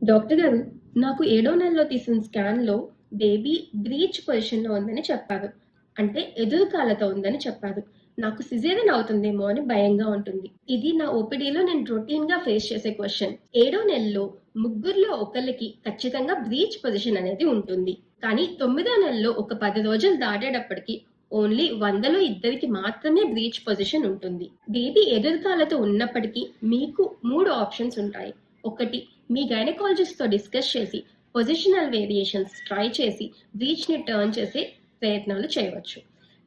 Doctor గారు, నాకు ఏడో నెలలో తీసిన స్కాన్‌లో బేబీ బ్రీచ్ పొజిషన్‌లో ఉందని చెప్పారు. అంటే ఎదురు కాళ్ళతో ఉందని చెప్పారు. నాకు సిజేరియన్ అవుతుందేమో అని భయంగా ఉంటుంది. ఇది నా ఓపీడీలో నేను రొటీన్‌గా ఫేస్ చేసే క్వెషన్. ఏడో నెలలో ముగ్గురిలో ఒకళ్ళకి ఖచ్చితంగా బ్రీచ్ పొజిషన్ అనేది ఉంటుంది. కానీ తొమ్మిదో నెలలో ఒక 10 రోజులు దాటేటప్పటికి ఓన్లీ 100లో ఇద్దరికి మాత్రమే బ్రీచ్ పొజిషన్ ఉంటుంది. బేబీ ఎదురు కాళ్ళతో ఉన్నప్పటికీ మీకు 3 ఆప్షన్స్ ఉంటాయి. ఒకటి, మీ గైనకాలజిస్ట్‌తో డిస్కస్ చేసి పొజిషనల్ వేరియేషన్స్ ట్రై చేసి బ్రీచ్‌ని టర్న్ చేసే ప్రయత్నాలు చేయవచ్చు.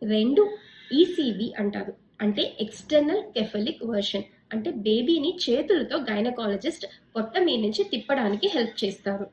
2, ఈసీవీ అంటారు. అంటే ఎక్స్టర్నల్ కెఫలిక్ వర్షన్. అంటే బేబీని చేతులతో గైనకాలజిస్ట్ పొట్ట మీద నుంచి తిప్పడానికి హెల్ప్ చేస్తారు.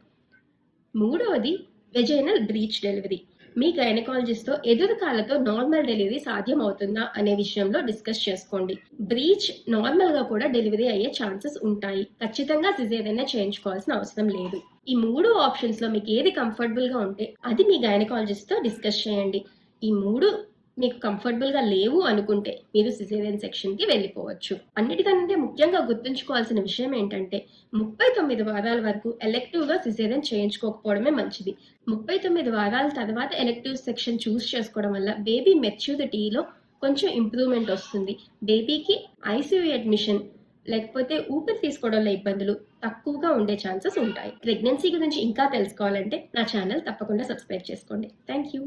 మూడవది వెజైనల్ బ్రీచ్ డెలివరీ. మీ గైనకాలజిస్ట్‌తో ఎదురు కాళ్ళతో నార్మల్ డెలివరీ సాధ్యమవుతుందా అనే విషయంలో డిస్కస్ చేసుకోండి. బ్రీచ్ నార్మల్‌గా కూడా డెలివరీ అయ్యే ఛాన్సెస్ ఉంటాయి. ఖచ్చితంగా సిజేరియనే చేయించుకోవాల్సిన అవసరం లేదు. ఈ 3 ఆప్షన్స్‌లో మీకు ఏది కంఫర్టబుల్‌గా ఉంటే అది మీ గైనకాలజిస్ట్‌తో డిస్కస్ చేయండి. ఈ 3 మీకు కంఫర్టబుల్‌గా లేవు అనుకుంటే మీరు సిజేరియన్ సెక్షన్‌కి వెళ్ళిపోవచ్చు. అన్నిటికంటే ముఖ్యంగా గుర్తుంచుకోవాల్సిన విషయం ఏంటంటే 39 వారాల వరకు ఎలెక్టివ్‌గా సిజేరియన్ చేయించుకోకపోవడమే మంచిది. 39 వారాల తర్వాత ఎలెక్టివ్ సెక్షన్ చూస్ చేసుకోవడం వల్ల బేబీ మెచ్యూరిటీలో కొంచెం ఇంప్రూవ్‌మెంట్ వస్తుంది. బేబీకి ఐసీయూ అడ్మిషన్ లేకపోతే ఊపిరి తీసుకోవడంలో ఇబ్బందులు తక్కువగా ఉండే ఛాన్సెస్ ఉంటాయి. ప్రెగ్నెన్సీ గురించి ఇంకా తెలుసుకోవాలంటే నా ఛానల్ తప్పకుండా సబ్స్క్రైబ్ చేసుకోండి. Thank you.